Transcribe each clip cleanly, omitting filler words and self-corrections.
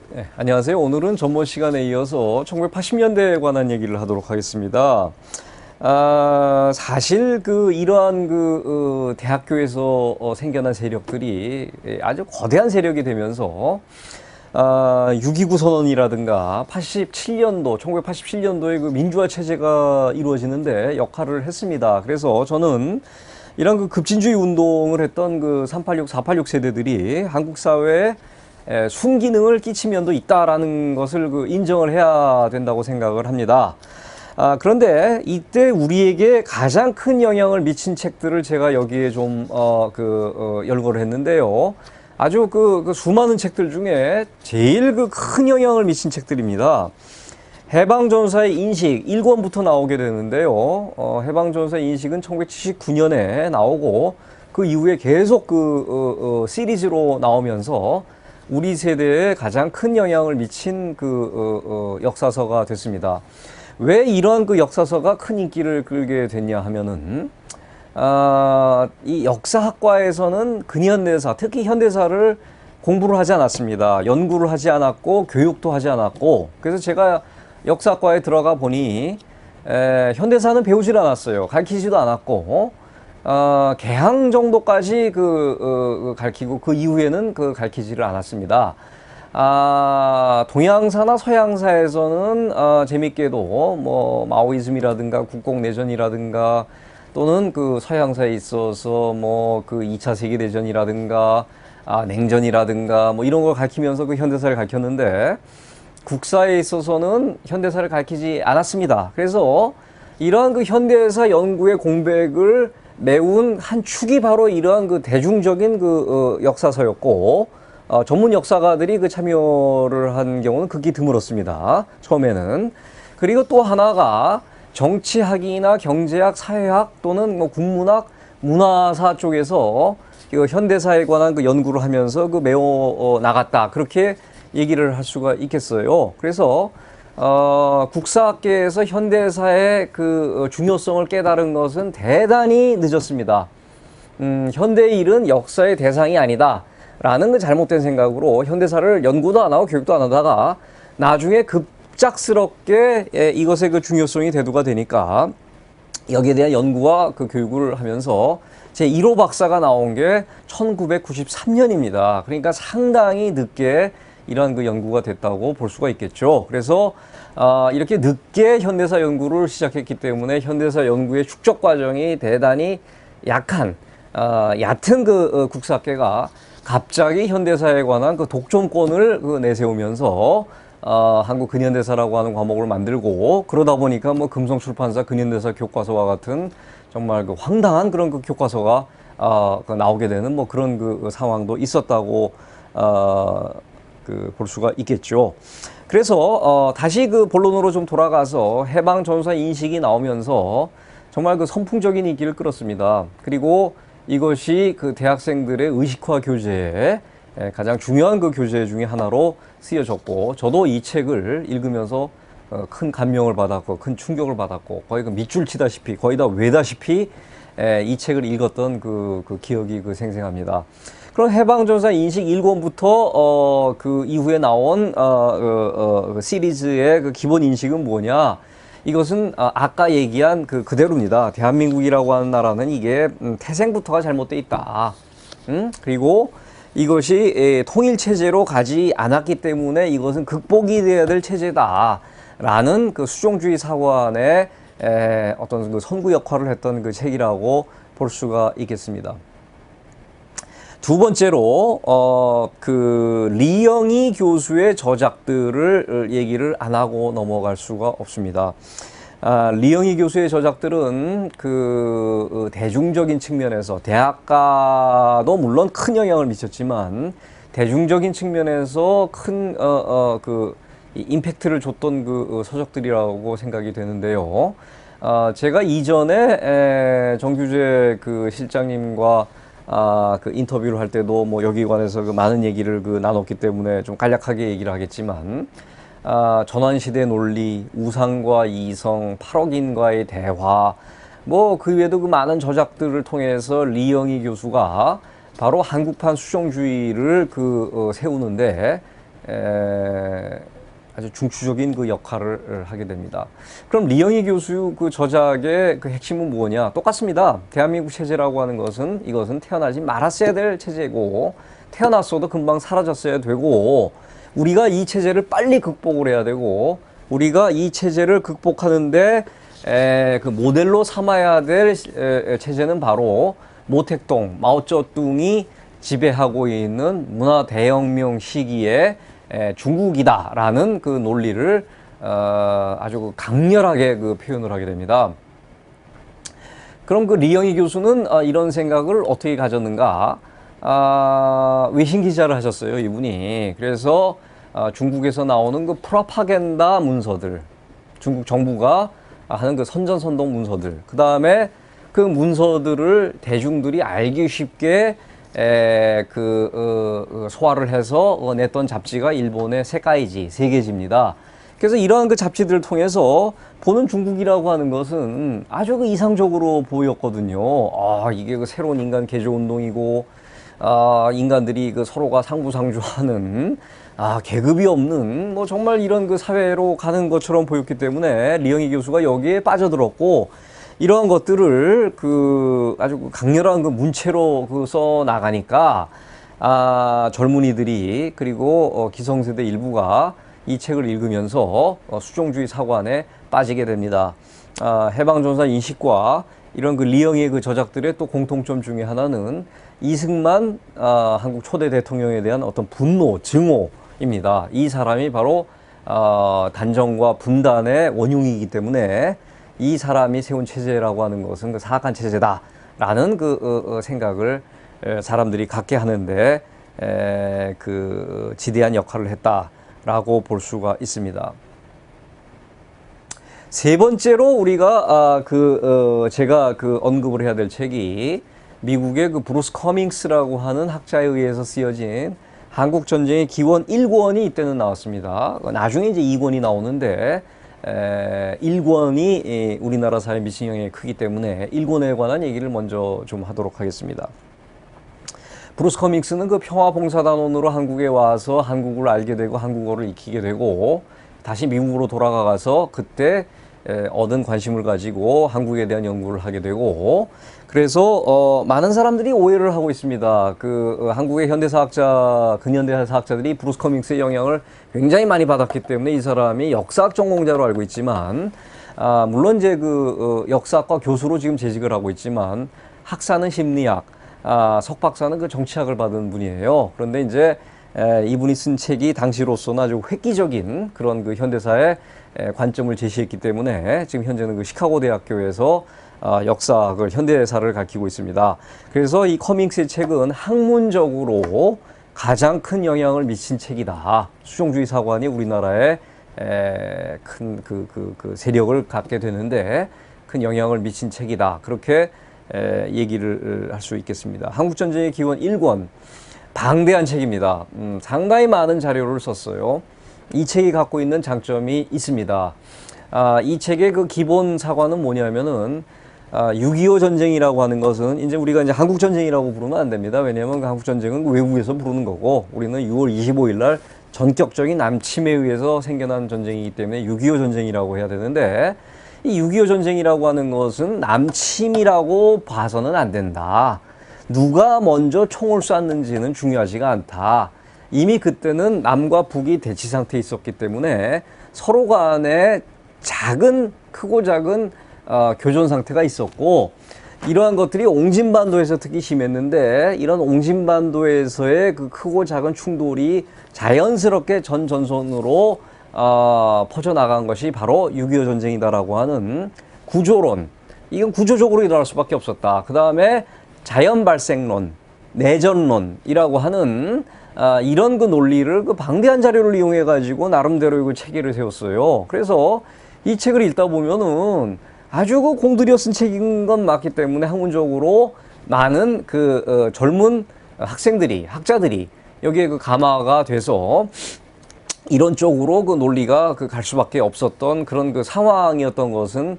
네, 안녕하세요. 오늘은 전번 시간에 이어서 1980년대에 관한 얘기를 하도록 하겠습니다. 사실 이러한 대학교에서 생겨난 세력들이 아주 거대한 세력이 되면서 6.29 선언이라든가 1987년도에 그 민주화 체제가 이루어지는데 역할을 했습니다. 그래서 저는 이런 급진주의 운동을 했던 386, 486 세대들이 한국 사회에 순기능을 끼친 면도 있다라는 것을 인정을 해야 된다고 생각을 합니다. 그런데 이때 우리에게 가장 큰 영향을 미친 책들을 제가 여기에 좀 열거를 했는데요. 아주 수많은 책들 중에 제일 큰 영향을 미친 책들입니다. 해방전사의 인식 1권부터 나오게 되는데요. 해방전사의 인식은 1979년에 나오고 그 이후에 계속 시리즈로 나오면서 우리 세대에 가장 큰 영향을 미친 역사서가 됐습니다. 왜 이러한 역사서가 큰 인기를 끌게 됐냐 하면은, 이 역사학과에서는 근현대사, 특히 현대사를 공부를 하지 않았습니다. 연구를 하지 않았고, 교육도 하지 않았고, 그래서 제가 역사학과에 들어가 보니, 현대사는 배우질 않았어요. 가르치지도 않았고, 개항 정도까지 가르치고 그 이후에는 가르치지를 않았습니다. 동양사나 서양사에서는 재밌게도 뭐 마오이즘이라든가 국공내전이라든가 또는 서양사에 있어서 뭐 2차 세계대전이라든가 냉전이라든가 뭐 이런 걸 가르치면서 현대사를 가르쳤는데 국사에 있어서는 현대사를 가르치지 않았습니다. 그래서 이러한 현대사 연구의 공백을 메운 한 축이 바로 이러한 대중적인 역사서였고, 전문 역사가들이 참여를 한 경우는 극히 드물었습니다. 처음에는. 그리고 또 하나가 정치학이나 경제학, 사회학 또는 뭐 국문학, 문화사 쪽에서 현대사에 관한 연구를 하면서 메워 나갔다. 그렇게 얘기를 할 수가 있겠어요. 그래서 국사학계에서 현대사의 중요성을 깨달은 것은 대단히 늦었습니다. 현대의 일은 역사의 대상이 아니다 라는 잘못된 생각으로 현대사를 연구도 안 하고 교육도 안 하다가 나중에 급작스럽게 이것의 중요성이 대두가 되니까 여기에 대한 연구와 교육을 하면서 제 1호 박사가 나온 게 1993년입니다. 그러니까 상당히 늦게 이러한 연구가 됐다고 볼 수가 있겠죠. 그래서 이렇게 늦게 현대사 연구를 시작했기 때문에 현대사 연구의 축적 과정이 대단히 얕은 국사학계가 갑자기 현대사에 관한 독점권을 내세우면서 한국 근현대사라고 하는 과목을 만들고, 그러다 보니까 뭐 금성출판사 근현대사 교과서와 같은 정말 황당한 그런 교과서가 나오게 되는 뭐 그런 상황도 있었다고 볼 수가 있겠죠. 그래서 다시 본론으로 좀 돌아가서 해방전사 인식이 나오면서 정말 선풍적인 인기를 끌었습니다. 그리고 이것이 대학생들의 의식화 교재에 가장 중요한 교재 중에 하나로 쓰여졌고, 저도 이 책을 읽으면서 큰 감명을 받았고 큰 충격을 받았고 거의 밑줄 치다시피 거의 다 외다시피 이 책을 읽었던 기억이 생생합니다. 그럼 해방전사 인식 1권부터 그 이후에 나온 시리즈의 기본 인식은 뭐냐? 이것은 아까 얘기한 그대로입니다. 대한민국이라고 하는 나라는 이게 태생부터가 잘못돼 있다. 그리고 이것이 통일체제로 가지 않았기 때문에 이것은 극복이 돼야 될 체제다 라는 수종주의 사관의 어떤 선구 역할을 했던 책이라고 볼 수가 있겠습니다. 두 번째로 리영희 교수의 저작들을 얘기를 안 하고 넘어갈 수가 없습니다. 리영희 교수의 저작들은 대중적인 측면에서 대학가도 물론 큰 영향을 미쳤지만 대중적인 측면에서 큰 임팩트를 줬던 서적들이라고 생각이 되는데요. 제가 이전에 정규재 실장님과 인터뷰를 할 때도 뭐 여기 관해서 많은 얘기를 나눴기 때문에 좀 간략하게 얘기를 하겠지만, 전환시대 논리, 우상과 이성, 8억인과의 대화, 뭐 그 외에도 많은 저작들을 통해서 리영희 교수가 바로 한국판 수정주의를 세우는데 아주 중추적인 그 역할을 하게 됩니다. 그럼 리영희 교수 그 저작의 그 핵심은 뭐냐? 똑같습니다. 대한민국 체제라고 하는 것은 이것은 태어나지 말았어야 될 체제고 태어났어도 금방 사라졌어야 되고 우리가 이 체제를 빨리 극복을 해야 되고 우리가 이 체제를 극복하는데 그 모델로 삼아야 될 체제는 바로 모택동, 마오쩌둥이 지배하고 있는 문화 대혁명 시기에 중국이다라는 그 논리를 아주 강렬하게 그 표현을 하게 됩니다. 그럼 그 리영희 교수는 이런 생각을 어떻게 가졌는가? 외신 기자를 하셨어요, 이분이. 그래서 중국에서 나오는 그 프로파간다 문서들, 중국 정부가 하는 그 선전선동 문서들, 그 다음에 그 문서들을 대중들이 알기 쉽게 소화를 해서 냈던 잡지가 일본의 세카이지, 세계지입니다. 그래서 이러한 그 잡지들을 통해서 보는 중국이라고 하는 것은 아주 그 이상적으로 보였거든요. 이게 그 새로운 인간 개조 운동이고, 인간들이 그 서로가 상부상조하는, 계급이 없는, 뭐 정말 이런 그 사회로 가는 것처럼 보였기 때문에 리영희 교수가 여기에 빠져들었고, 이러한 것들을 아주 강렬한 그 문체로 써 나가니까 젊은이들이 그리고 기성세대 일부가 이 책을 읽으면서 수종주의 사관에 빠지게 됩니다. 해방전사 인식과 이런 그 리영희의 그 저작들의 또 공통점 중에 하나는 이승만 한국 초대 대통령에 대한 어떤 분노, 증오입니다. 이 사람이 바로 단정과 분단의 원흉이기 때문에 이 사람이 세운 체제라고 하는 것은 그 사악한 체제다라는 생각을 사람들이 갖게 하는데 지대한 역할을 했다라고 볼 수가 있습니다. 세 번째로 우리가 제가 언급을 해야 될 책이 미국의 그 브루스 커밍스라고 하는 학자에 의해서 쓰여진 한국 전쟁의 기원 1권이 이때는 나왔습니다. 나중에 이제 2권이 나오는데 1권이 우리나라 사회에 미친 영향이 크기 때문에 1권에 관한 얘기를 먼저 좀 하도록 하겠습니다. 브루스 커밍스는 그 평화봉사단원으로 한국에 와서 한국을 알게 되고 한국어를 익히게 되고 다시 미국으로 돌아가서 그때 얻은 관심을 가지고 한국에 대한 연구를 하게 되고 그래서 많은 사람들이 오해를 하고 있습니다. 한국의 현대사학자, 근현대사학자들이 브루스 커밍스의 영향을 굉장히 많이 받았기 때문에 이 사람이 역사학 전공자로 알고 있지만 물론 이제 역사학과 교수로 지금 재직을 하고 있지만 학사는 심리학, 석박사는 그 정치학을 받은 분이에요. 그런데 이제 이분이 쓴 책이 당시로서는 아주 획기적인 그런 그 현대사의 관점을 제시했기 때문에 지금 현재는 그 시카고 대학교에서 역사학을 현대사를 가르치고 있습니다. 그래서 이 커밍스의 책은 학문적으로 가장 큰 영향을 미친 책이다. 수종주의 사관이 우리나라에 큰 세력을 갖게 되는데 큰 영향을 미친 책이다. 그렇게 얘기를 할 수 있겠습니다. 한국전쟁의 기원 1권 방대한 책입니다. 상당히 많은 자료를 썼어요. 이 책이 갖고 있는 장점이 있습니다. 이 책의 그 기본 사관은 뭐냐면은 6.25 전쟁이라고 하는 것은 이제 우리가 이제 한국 전쟁이라고 부르면 안 됩니다. 왜냐하면 그 한국 전쟁은 외국에서 부르는 거고 우리는 6월 25일 날 전격적인 남침에 의해서 생겨난 전쟁이기 때문에 6.25 전쟁이라고 해야 되는데 이 6.25 전쟁이라고 하는 것은 남침이라고 봐서는 안 된다. 누가 먼저 총을 쐈는지는 중요하지가 않다. 이미 그때는 남과 북이 대치 상태에 있었기 때문에 서로 간에 크고 작은 교전 상태가 있었고 이러한 것들이 옹진반도에서 특히 심했는데 이런 옹진반도에서의 그 크고 작은 충돌이 자연스럽게 전 전선으로 퍼져나간 것이 바로 6.25 전쟁이다라고 하는 구조론. 이건 구조적으로 일어날 수밖에 없었다. 그 다음에 자연발생론, 내전론이라고 하는 이런 그 논리를 그 방대한 자료를 이용해 가지고 나름대로 그 체계를 세웠어요. 그래서 이 책을 읽다 보면은 아주 그 공들여 쓴 책인 건 맞기 때문에 학문적으로 많은 젊은 학자들이 여기에 감화가 돼서 이런 쪽으로 그 논리가 갈 수밖에 없었던 그런 그 상황이었던 것은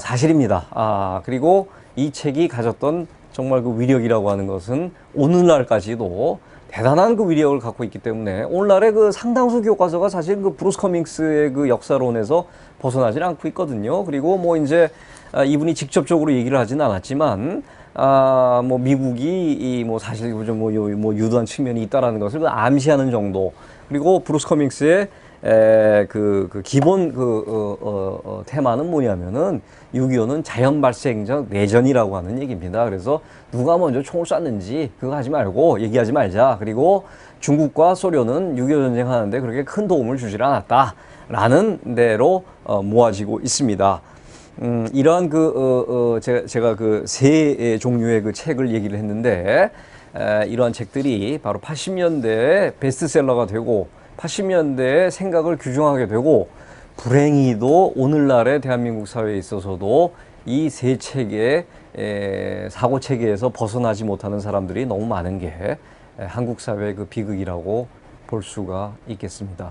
사실입니다. 그리고 이 책이 가졌던 정말 그 위력이라고 하는 것은 오늘날까지도 대단한 그 위력을 갖고 있기 때문에 오늘날의 그 상당수 교과서가 사실 그 브루스 커밍스의 그 역사론에서 벗어나질 않고 있거든요. 그리고 뭐 이제 이분이 직접적으로 얘기를 하진 않았지만 뭐 미국이 이 뭐 사실 뭐 유도한 측면이 있다라는 것을 암시하는 정도. 그리고 브루스 커밍스의 그 기본 테마는 뭐냐면은 6.25는 자연 발생적 내전이라고 하는 얘기입니다. 그래서 누가 먼저 총을 쐈는지 그거 하지 말고 얘기하지 말자. 그리고 중국과 소련은 6.25 전쟁 하는데 그렇게 큰 도움을 주질 않았다라는 대로 모아지고 있습니다. 이러한 제가 그 세 종류의 그 책을 얘기를 했는데, 이러한 책들이 바로 80년대에 베스트셀러가 되고, 80년대에 생각을 규정하게 되고, 불행히도 오늘날의 대한민국 사회에 있어서도 이 세 책의 사고 체계에서 벗어나지 못하는 사람들이 너무 많은 게 한국 사회의 그 비극이라고 볼 수가 있겠습니다.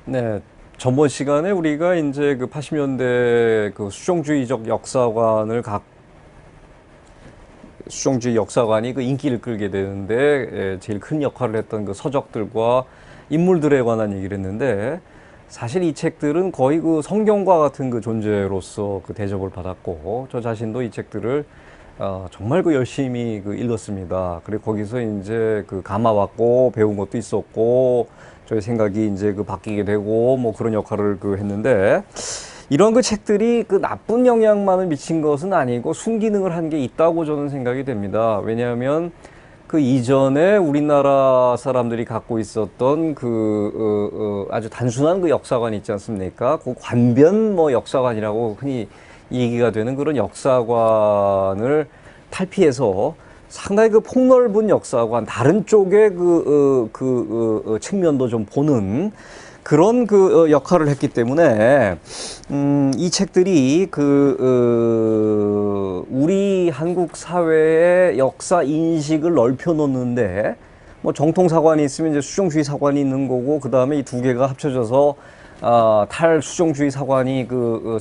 네. 전번 시간에 우리가 이제 그 80년대 그 수종주의적 역사관을 수종주의 역사관이 그 인기를 끌게 되는데 제일 큰 역할을 했던 그 서적들과 인물들에 관한 얘기를 했는데, 사실 이 책들은 거의 그 성경과 같은 그 존재로서 그 대접을 받았고, 저 자신도 이 책들을 정말 그 열심히 그 읽었습니다. 그리고 거기서 이제 그 감아왔고 배운 것도 있었고, 저의 생각이 이제 그 바뀌게 되고 뭐 그런 역할을 그 했는데, 이런 그 책들이 그 나쁜 영향만을 미친 것은 아니고 순기능을 한 게 있다고 저는 생각이 됩니다. 왜냐하면 그 이전에 우리나라 사람들이 갖고 있었던 아주 단순한 그 역사관이 있지 않습니까? 그 관변 뭐 역사관이라고 흔히 얘기가 되는 그런 역사관을 탈피해서 상당히 그 폭넓은 역사관, 다른 쪽의 측면도 좀 보는 그런 역할을 했기 때문에, 이 책들이 우리 한국 사회의 역사 인식을 넓혀 놓는데, 뭐 정통 사관이 있으면 이제 수종주의 사관이 있는 거고, 그 다음에 이 두 개가 합쳐져서 탈수종주의 사관이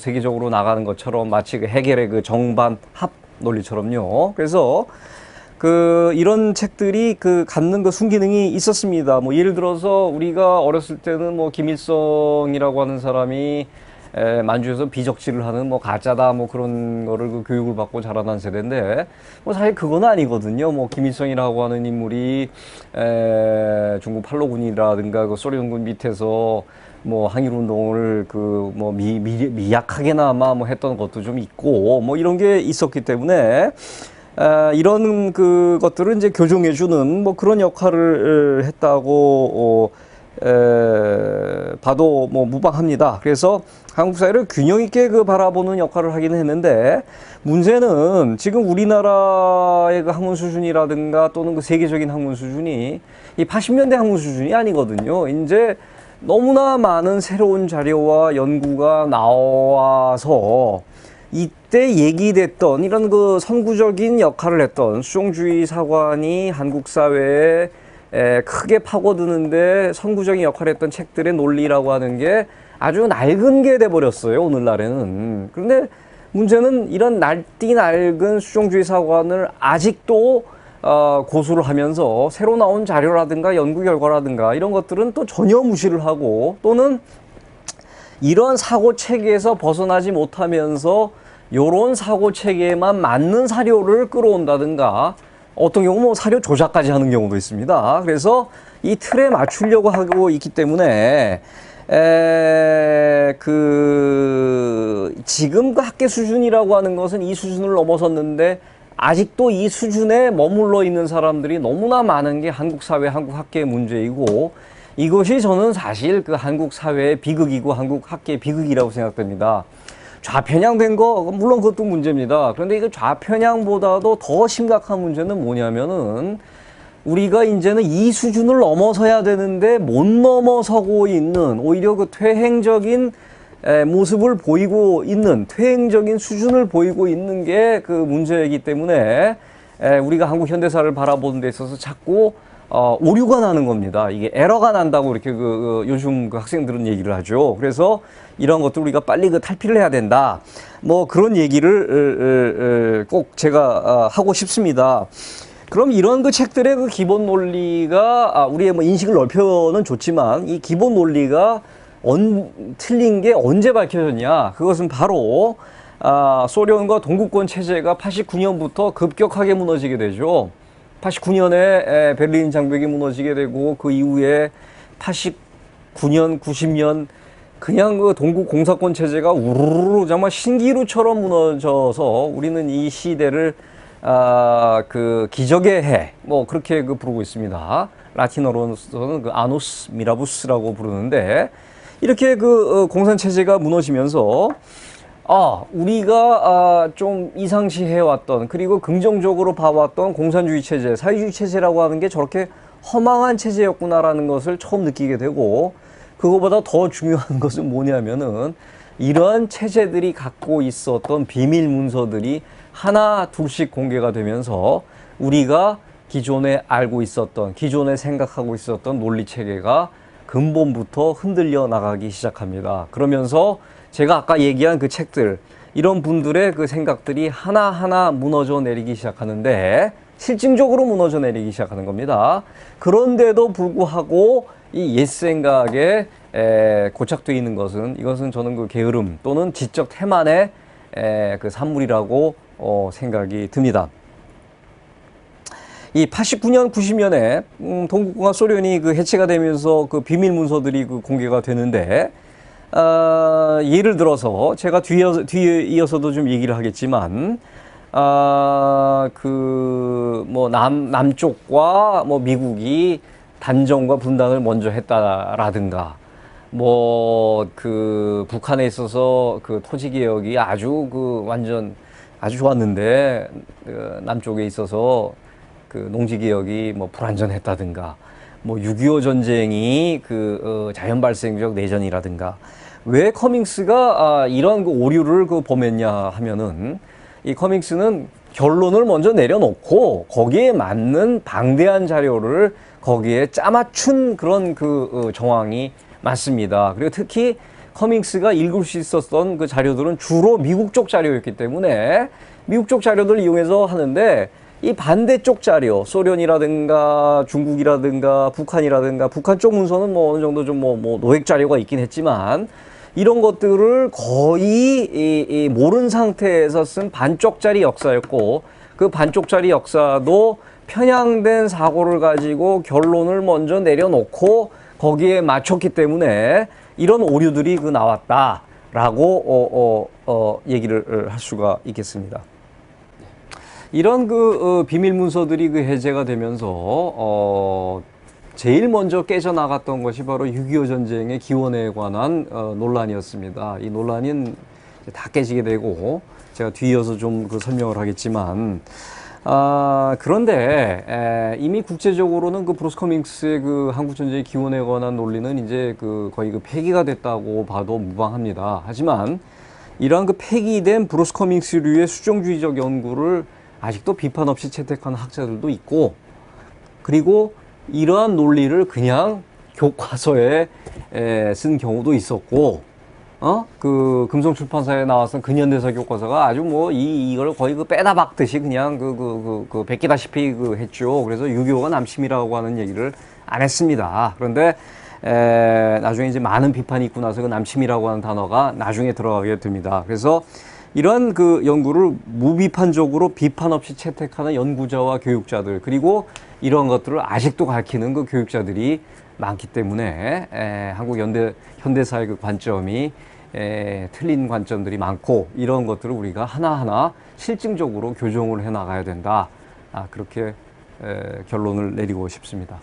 세계적으로 나가는 것처럼, 마치 그 해겔의 그 정반 합 논리처럼요. 그래서 이런 책들이 갖는 그 순기능이 있었습니다. 뭐 예를 들어서 우리가 어렸을 때는 뭐 김일성이라고 하는 사람이 만주에서 비적질을 하는 뭐 가짜다 뭐 그런 거를 그 교육을 받고 자라난 세대인데, 뭐 사실 그건 아니거든요. 뭐 김일성이라고 하는 인물이 중국 팔로군이라든가 그 소련군 밑에서 뭐 항일운동을 뭐 미약하게나마 뭐 했던 것도 좀 있고, 뭐 이런 게 있었기 때문에 이런 것들을 이제 교정해주는 뭐 그런 역할을 했다고 봐도 뭐 무방합니다. 그래서 한국 사회를 균형 있게 바라보는 역할을 하기는 했는데, 문제는 지금 우리나라의 그 학문 수준이라든가 또는 그 세계적인 학문 수준이 이 80년대 학문 수준이 아니거든요. 이제 너무나 많은 새로운 자료와 연구가 나와서 이때 얘기됐던 이런 선구적인 역할을 했던 수종주의 사관이 한국 사회에 크게 파고드는데 선구적인 역할을 했던 책들의 논리라고 하는 게 아주 낡은 게 돼버렸어요, 오늘날에는. 그런데 문제는 이런 낡디 낡은 수종주의 사관을 아직도 고수를 하면서 새로 나온 자료라든가 연구 결과라든가 이런 것들은 또 전혀 무시를 하고, 또는 이런 사고 체계에서 벗어나지 못하면서 요런 사고 체계에만 맞는 사료를 끌어온다든가, 어떤 경우 뭐 사료 조작까지 하는 경우도 있습니다. 그래서 이 틀에 맞추려고 하고 있기 때문에 지금 그 학계 수준이라고 하는 것은 이 수준을 넘어섰는데, 아직도 이 수준에 머물러 있는 사람들이 너무나 많은 게 한국 사회, 한국 학계의 문제이고, 이것이 저는 사실 한국 사회의 비극이고 한국 학계의 비극이라고 생각됩니다. 좌편향된 거, 물론 그것도 문제입니다. 그런데 이거 좌편향보다도 더 심각한 문제는 뭐냐면은, 우리가 이제는 이 수준을 넘어서야 되는데 못 넘어서고 있는, 오히려 퇴행적인 모습을 보이고 있는, 퇴행적인 수준을 보이고 있는 게 문제이기 때문에, 우리가 한국 현대사를 바라보는 데 있어서 자꾸 오류가 나는 겁니다. 이게 에러가 난다고 이렇게 요즘 그 학생들은 얘기를 하죠. 그래서 이런 것들 우리가 빨리 탈피를 해야 된다. 뭐 그런 얘기를 꼭 제가 하고 싶습니다. 그럼 이런 그 책들의 그 기본 논리가 우리의 뭐 인식을 넓혀는 좋지만 이 기본 논리가 틀린 게 언제 밝혀졌냐? 그것은 바로 소련과 동구권 체제가 89년부터 급격하게 무너지게 되죠. 89년에 베를린 장벽이 무너지게 되고 그 이후에 89년, 90년 그냥 그 동국 공사권 체제가 우르르 정말 신기루처럼 무너져서 우리는 이 시대를 그 기적의 해 뭐 그렇게 부르고 있습니다. 라틴어로서는 그 아누스 미라부스라고 부르는데 이렇게 공산 체제가 무너지면서 우리가 좀 이상시해왔던 그리고 긍정적으로 봐왔던 공산주의 체제, 사회주의 체제라고 하는 게 저렇게 허망한 체제였구나라는 것을 처음 느끼게 되고 그거보다 더 중요한 것은 뭐냐면은 이러한 체제들이 갖고 있었던 비밀 문서들이 하나 둘씩 공개가 되면서 우리가 기존에 알고 있었던, 기존에 생각하고 있었던 논리 체계가 근본부터 흔들려 나가기 시작합니다. 그러면서 제가 아까 얘기한 그 책들, 이런 분들의 그 생각들이 하나하나 무너져 내리기 시작하는데 실증적으로 무너져 내리기 시작하는 겁니다. 그런데도 불구하고 이 옛 생각에 고착되어 있는 것은 이것은 저는 그 게으름 또는 지적 태만의 그 산물이라고 생각이 듭니다. 이 89년, 90년에 동국공화 소련이 그 해체가 되면서 그 비밀 문서들이 공개가 되는데 예를 들어서 제가 뒤에 이어서도 좀 얘기를 하겠지만 뭐 남쪽과 뭐 미국이 단정과 분단을 먼저 했다라든가 뭐 북한에 있어서 그 토지 개혁이 아주 완전 아주 좋았는데 남쪽에 있어서 농지 개혁이 뭐 불완전했다든가 뭐 6.25 전쟁이 자연 발생적 내전이라든가 왜 커밍스가 이런 오류를 범했냐 하면은 이 커밍스는 결론을 먼저 내려놓고 거기에 맞는 방대한 자료를 거기에 짜맞춘 그런 정황이 많습니다. 그리고 특히 커밍스가 읽을 수 있었던 그 자료들은 주로 미국 쪽 자료였기 때문에 미국 쪽 자료들을 이용해서 하는데 이 반대쪽 자료, 소련이라든가 중국이라든가 북한이라든가 북한 쪽 문서는 뭐 어느 정도 좀 뭐 노획 자료가 있긴 했지만 이런 것들을 거의 모른 상태에서 쓴 반쪽짜리 역사였고 그 반쪽짜리 역사도 편향된 사고를 가지고 결론을 먼저 내려놓고 거기에 맞췄기 때문에 이런 오류들이 나왔다라고 얘기를 할 수가 있겠습니다. 이런 비밀 문서들이 해제가 되면서 제일 먼저 깨져나갔던 것이 바로 6.25 전쟁의 기원에 관한 논란이었습니다. 이 논란은 다 깨지게 되고 제가 뒤이어서 좀 설명을 하겠지만 그런데 이미 국제적으로는 브루스 커밍스의 한국 전쟁의 기원에 관한 논리는 이제 거의 폐기가 됐다고 봐도 무방합니다. 하지만 이러한 폐기된 브루스 커밍스류의 수정주의적 연구를 아직도 비판 없이 채택하는 학자들도 있고 그리고 이러한 논리를 그냥 교과서에 쓴 경우도 있었고 금성출판사에 나왔던 근현대사 교과서가 아주 뭐 이걸 거의 빼다 박듯이 그냥 베끼다시피 했죠. 그래서 6.25가 남침이라고 하는 얘기를 안 했습니다. 그런데 나중에 이제 많은 비판이 있고 나서 남침이라고 하는 단어가 나중에 들어가게 됩니다. 그래서 이러한 연구를 무비판적으로 비판 없이 채택하는 연구자와 교육자들 그리고 이런 것들을 아직도 가르치는 교육자들이 많기 때문에 한국 현대사의 관점이 틀린 관점들이 많고 이런 것들을 우리가 하나하나 실증적으로 교정을 해 나가야 된다. 그렇게 결론을 내리고 싶습니다.